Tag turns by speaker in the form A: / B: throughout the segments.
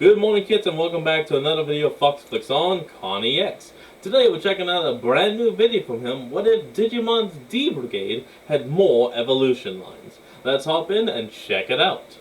A: Good morning, kids, and welcome back to another video of Fox Flicks on Connie X. Today we're checking out a brand new video from him. What if Digimon's D-Brigade had more evolution lines? Let's hop in and check it out.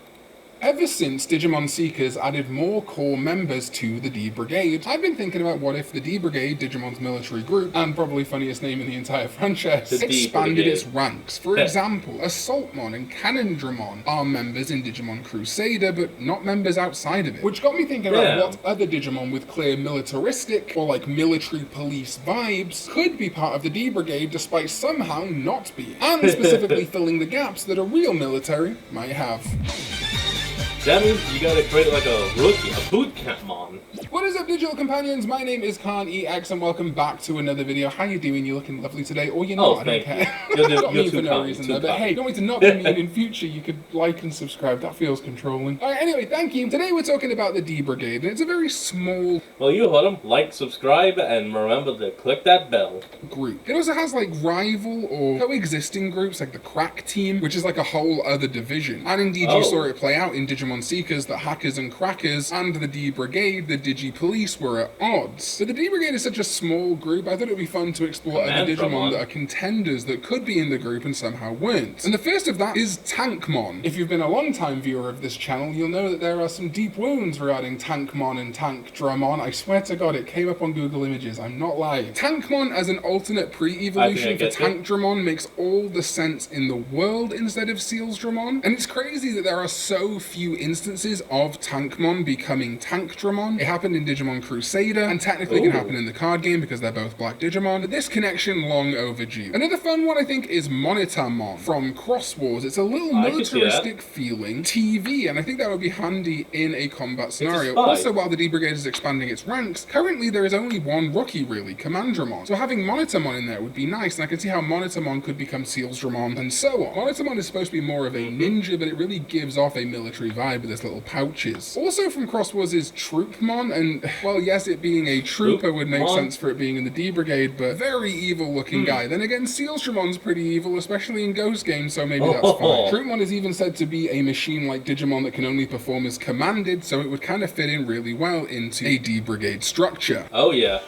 B: Ever since Digimon Seekers added more core members to the D-Brigade, I've been thinking about what if the D-Brigade, Digimon's military group, and probably funniest name in the entire franchise, expanded its ranks. For example, Assaultmon and Cannondramon are members in Digimon Crusader, but not members outside of it. Which got me thinking about what other Digimon with clear militaristic, or like military police vibes, could be part of the D-Brigade despite somehow not being, and specifically filling the gaps that a real military might have.
A: That means you gotta create like a rookie, a boot camp mon.
B: What is up, digital companions? My name is Connie X, and welcome back to another video. How you doing? You looking lovely today, or you're not? I don't care.
A: You're
B: not mean for no reason though. But hey, don't want to not be mean in future. You could like and subscribe. That feels controlling. All right. Anyway, thank you. Today we're talking about the D-Brigade, and it's a very small.
A: Well, you heard them. Like, subscribe, and remember to click that bell.
B: Group. It also has like rival or coexisting groups, like the Crack Team, which is like a whole other division. And indeed, you saw it play out in Digimon Seekers that Hackers and Crackers and the D-Brigade, the Digi-Police, were at odds. But the D-Brigade is such a small group, I thought it would be fun to explore other Digimon that are contenders that could be in the group and somehow weren't. And the first of that is Tankmon. If you've been a long-time viewer of this channel, you'll know that there are some deep wounds regarding Tankmon and Tankdramon. I swear to God, it came up on Google Images, I'm not lying. Tankmon as an alternate pre-evolution for Tankdramon makes all the sense in the world instead of Sealsdramon. And it's crazy that there are so few instances of Tankmon becoming Tankdramon. It happened in Digimon Crusader, and technically can happen in the card game because they're both Black Digimon, but this connection long overdue. Another fun one I think is Monitormon from Cross Wars. It's a little militaristic feeling TV, and I think that would be handy in a combat scenario. Also, while the D-Brigade is expanding its ranks, currently there is only one rookie really, Commandramon. So having Monitormon in there would be nice, and I can see how Monitormon could become Sealsdramon, and so on. Monitormon is supposed to be more of a ninja, but it really gives off a military vibe with its little pouches. Also from Cross Wars is Troopmon, and well, yes, it being a trooper would make sense for it being in the D-Brigade, but very evil looking guy. Then again, Sealsdramon's pretty evil, especially in Ghost games, so maybe that's fine. Troopmon is even said to be a machine-like Digimon that can only perform as commanded, so it would kind of fit in really well into a D-Brigade structure.
A: Oh yeah.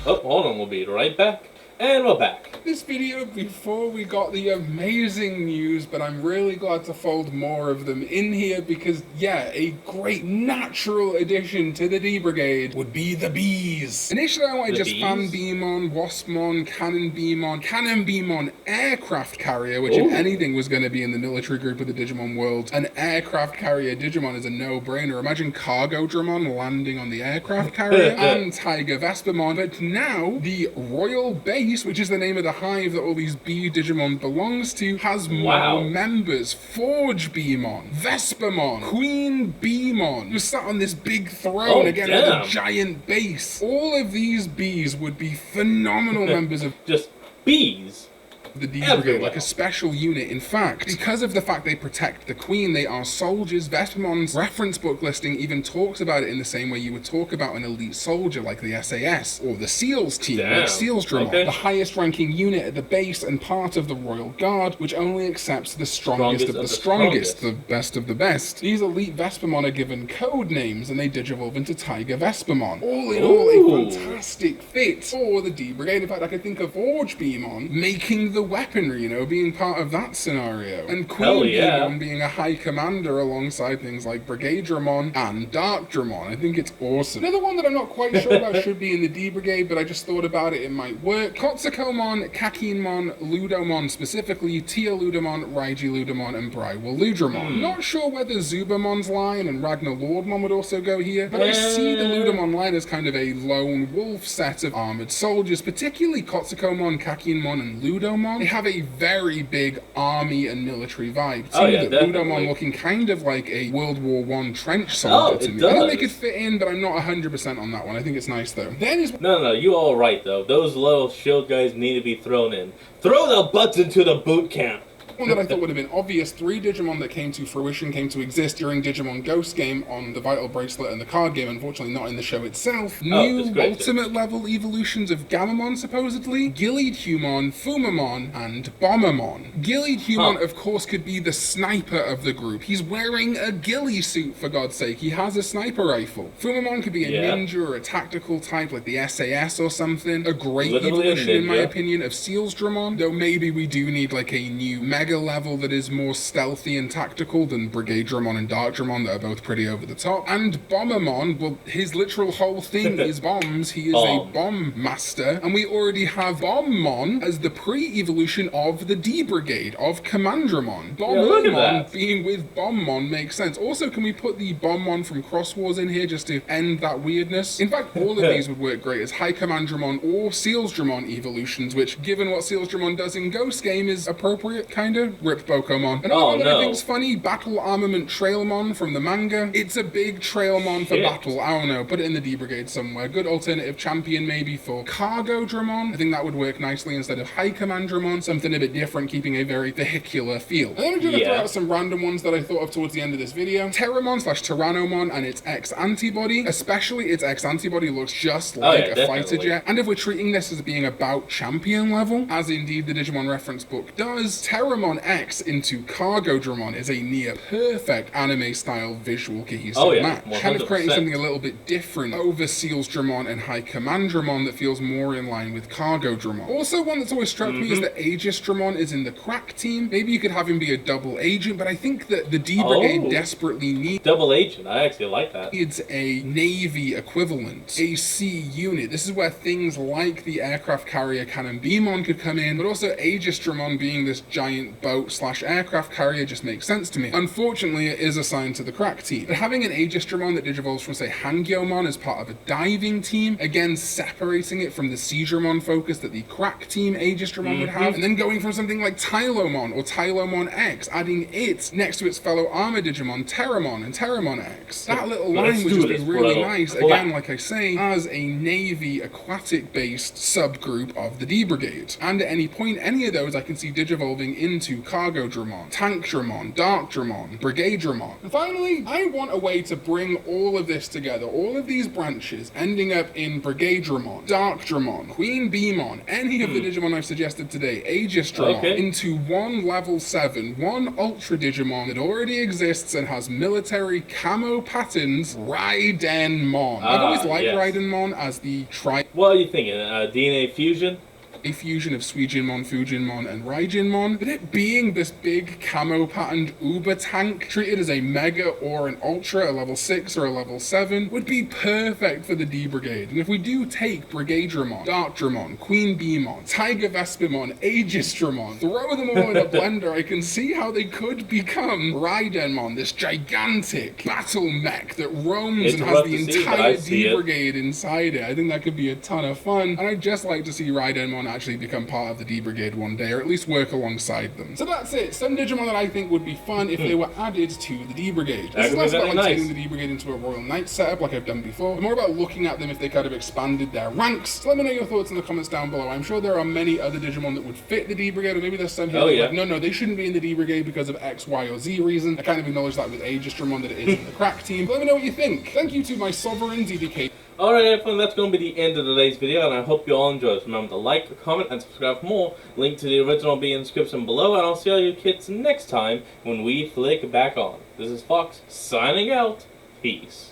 A: Oh, hold on, we'll be right back. And we're back.
B: This video before we got the amazing news, but I'm really glad to fold more of them in here because, yeah, a great natural addition to the D-Brigade would be the bees. Initially, I wanted just Fan Beamon, Waspmon, Cannon Beamon aircraft carrier, which if anything was going to be in the military group of the Digimon world, an aircraft carrier Digimon is a no-brainer. Imagine Cargo Dramon landing on the aircraft carrier, and Tiger Vespamon. But now, the Royal Base, which is the name of the hive that all these bee Digimon belongs to, has more members. Forge Beamon, Vespamon, Queen Beamon, who sat on this big throne with a giant base. All of these bees would be phenomenal members of
A: just bees.
B: The D-Brigade, like a special unit. In fact, because of the fact they protect the Queen, they are soldiers. Vespamon's reference book listing even talks about it in the same way you would talk about an elite soldier like the SAS or the SEALs team, like Sealsdramon, the highest ranking unit at the base and part of the Royal Guard, which only accepts the strongest of the strongest, the best of the best. These elite Vespamon are given code names and they digivolve into Tiger Vespamon. All in all, a fantastic fit for the D-Brigade. In fact, I could think of Forge Beamon making the weaponry, you know, being part of that scenario. And Queen Beamon being a high commander alongside things like Brigadramon and Darkdramon. I think it's awesome. Another one that I'm not quite sure about should be in the D-Brigade, but I just thought about it, it might work. Kotsukomon, Kakinmon, Ludomon, specifically Tia Ludamon, Raiji Ludamon, and Brywell Ludramon. Not sure whether Zubamon's line and Ragnar Lordmon would also go here, but I see the Ludamon line as kind of a lone wolf set of armored soldiers, particularly Kotsukomon, Kakinmon, and Ludomon. They have a very big army and military vibe. Ludomon looking kind of like a World War I trench soldier to me. I think they could fit in, but I'm not 100% on that one. I think it's nice though. Then is
A: No, you all right though. Those little shield guys need to be thrown in. Throw the butts into the boot camp.
B: One that I thought would have been obvious, 3 Digimon that came to fruition, came to exist during Digimon Ghost game on the Vital Bracelet and the card game, unfortunately not in the show itself. New ultimate level evolutions of Gamamon, supposedly. Gillied Humon, Fumamon, and Bombamon. Gillied Humon, of course, could be the sniper of the group. He's wearing a ghillie suit, for God's sake. He has a sniper rifle. Fumamon could be a ninja or a tactical type, like the SAS or something. A great evolution, in my opinion, of Sealsdramon, though maybe we do need like a new mega level that is more stealthy and tactical than Brigadramon and Darkdramon that are both pretty over the top. And Bombamon, well, his literal whole thing is bombs. He is a bomb master, and we already have Bombmon as the pre-evolution of the D-Brigade, of Commandramon. Bombamon being with Bombmon makes sense. Also, can we put the Bombmon from Cross Wars in here just to end that weirdness? In fact, all of these would work great as High Commandramon or Sealsdramon evolutions, which, given what Sealsdramon does in Ghost Game, is appropriate, kinda. Rip Bokomon. Another one that I think's funny, Battle Armament Trailmon from the manga. It's a big Trailmon for battle. I don't know, put it in the D-Brigade somewhere. Good alternative champion maybe for Cargo-Dramon. I think that would work nicely instead of High Commandramon. Something a bit different, keeping a very vehicular feel. And then I'm gonna throw out some random ones that I thought of towards the end of this video. Terramon/Tyrannomon and its X-Antibody. Especially its X-Antibody looks just like a fighter jet. And if we're treating this as being about champion level, as indeed the Digimon reference book does, Terramon X into Cargo-Dramon is a near perfect anime-style visual cohesive match. 100%. Kind of creating something a little bit different over Sealsdramon and High Commandramon that feels more in line with Cargo-Dramon. Also, one that's always struck me is that Aegisdramon is in the crack team. Maybe you could have him be a double agent, but I think that the D-Brigade desperately needs...
A: Double agent, I actually like that.
B: ...needs a Navy equivalent, a C unit. This is where things like the aircraft carrier Cannon Beamon could come in, but also Aegisdramon being this giant boat/aircraft carrier just makes sense to me. Unfortunately, it is assigned to the crack team. But having an Aegisdramon that digivolves from, say, Hangyomon as part of a diving team, again, separating it from the Seedramon focus that the crack team Aegisdramon would have, and then going from something like Tylomon or Tylomon X, adding it next to its fellow armor Digimon, Terramon and Terramon X. That little line would just be really nice, again, like I say, as a Navy aquatic-based subgroup of the D-Brigade. And at any point, any of those I can see digivolving into Cargo-Dramon, Tank-Dramon, Dark-Dramon, Brigade-Dramon. And finally, I want a way to bring all of this together, all of these branches, ending up in Brigade-Dramon, Dark-Dramon, Queen Beamon, any of the Digimon I've suggested today, Aegisdramon, into one level 7, one Ultra Digimon that already exists and has military camo patterns, Raidenmon. I've always liked Raidenmon as the
A: What are you thinking? DNA fusion?
B: A fusion of Suijinmon, Fujinmon, and Raijinmon, but it being this big camo-patterned Uber tank, treated as a Mega or an Ultra, a level 6 or a level 7, would be perfect for the D-Brigade. And if we do take Brigadramon, Darkdramon, Queen Beamon, Tiger Vespimon, Aegisdramon, throw them all in a blender, I can see how they could become Raidenmon, this gigantic battle mech that roams and has the entire D-Brigade inside it. I think that could be a ton of fun, and I'd just like to see Raidenmon actually become part of the D-Brigade one day, or at least work alongside them. So that's it. Some Digimon that I think would be fun if they were added to the D-Brigade. This is less about like taking the D-Brigade into a Royal Knight setup like I've done before, but more about looking at them if they kind of expanded their ranks. So let me know your thoughts in the comments down below. I'm sure there are many other Digimon that would fit the D-Brigade, or maybe there's some here that are like, no, they shouldn't be in the D-Brigade because of X, Y, or Z reason. I kind of acknowledge that with Aegisdramon that it is in the crack team. But let me know what you think. Thank you to my sovereign DDK.
A: Alright everyone, that's going to be the end of today's video, and I hope you all enjoyed. Remember to like, comment, and subscribe for more. Link to the original will be in the description below, and I'll see all you kids next time when we flick back on. This is Fox, signing out. Peace.